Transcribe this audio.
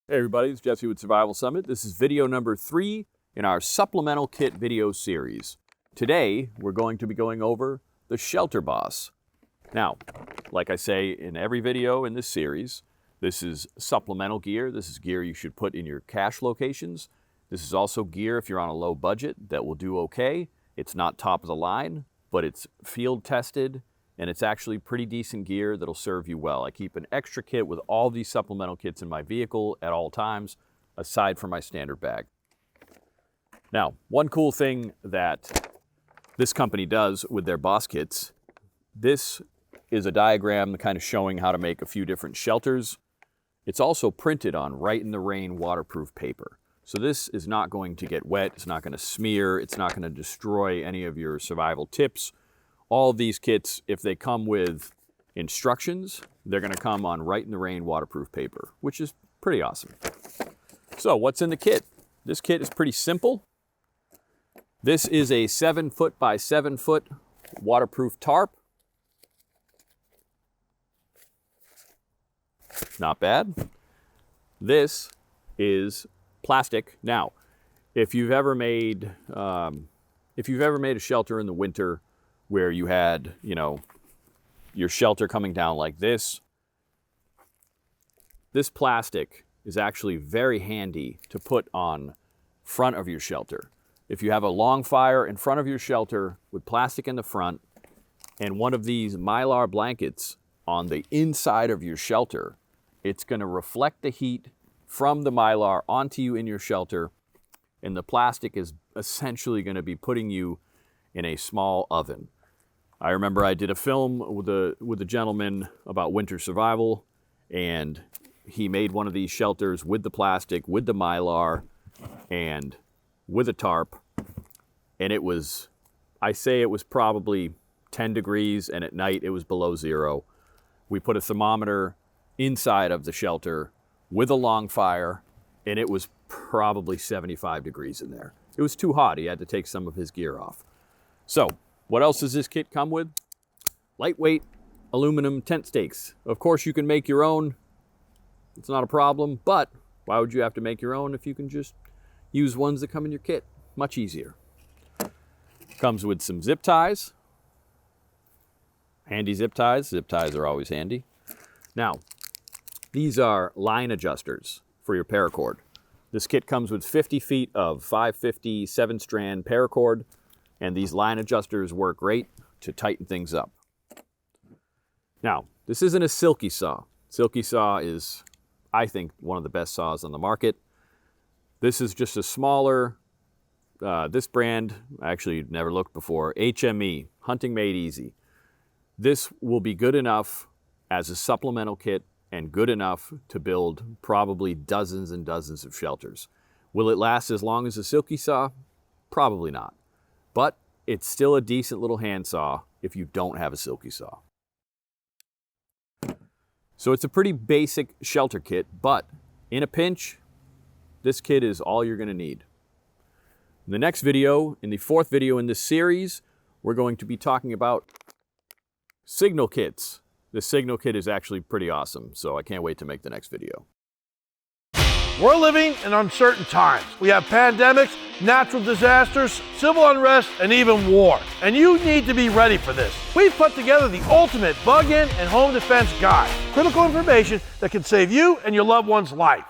Hey everybody, it's Jesse with Survival Summit. This is video number 3 in our supplemental kit video series. Today, we're going to be going over the Shelter B.O.S.S. Now, like I say in every video in this series, this is supplemental gear. This is gear you should put in your cache locations. This is also gear if you're on a low budget that will do okay. It's not top of the line, but it's field tested, and it's actually pretty decent gear that'll serve you well. I keep an extra kit with all these supplemental kits in my vehicle at all times, aside from my standard bag. Now, one cool thing that this company does with their B.O.S.S kits, this is a diagram kind of showing how to make a few different shelters. It's also printed on right in the rain waterproof paper. So this is not going to get wet, it's not going to smear, it's not going to destroy any of your survival tips. All of these kits, if they come with instructions, they're going to come on right in the rain waterproof paper, which is pretty awesome. So what's in the kit? This kit is pretty simple. This is a 7-foot by 7-foot waterproof tarp. Not bad. This is plastic. Now, if you've ever made a shelter in the winter where you had, your shelter coming down like this, this plastic is actually very handy to put on front of your shelter. If you have a long fire in front of your shelter with plastic in the front and one of these Mylar blankets on the inside of your shelter, it's going to reflect the heat from the Mylar onto you in your shelter, and the plastic is essentially going to be putting you in a small oven. I remember I did a film with a gentleman about winter survival, and he made one of these shelters with the plastic, with the Mylar, and with a tarp, and it was probably 10 degrees, and at night it was below 0. We put a thermometer inside of the shelter with a long fire, and it was probably 75 degrees in there. It was too hot. He had to take some of his gear off. So, what else does this kit come with? Lightweight aluminum tent stakes. Of course, you can make your own. It's not a problem, but why would you have to make your own if you can just use ones that come in your kit? Much easier. Comes with some zip ties. Handy zip ties. Zip ties are always handy. Now, these are line adjusters for your paracord. This kit comes with 50 feet of 550 7-strand paracord, and these line adjusters work great to tighten things up. Now, this isn't a silky saw. Silky saw is, I think, one of the best saws on the market. This is just a smaller, this brand, I actually never looked before, HME, Hunting Made Easy. This will be good enough as a supplemental kit and good enough to build probably dozens and dozens of shelters. Will it last as long as a silky saw? Probably not. But it's still a decent little handsaw if you don't have a silky saw. So it's a pretty basic shelter kit, but in a pinch, this kit is all you're going to need. In the next video, in the 4th video in this series, we're going to be talking about signal kits. The signal kit is actually pretty awesome, so I can't wait to make the next video. We're living in uncertain times. We have pandemics, natural disasters, civil unrest, and even war. And you need to be ready for this. We've put together the ultimate bug-in and home defense guide. Critical information that can save you and your loved one's life.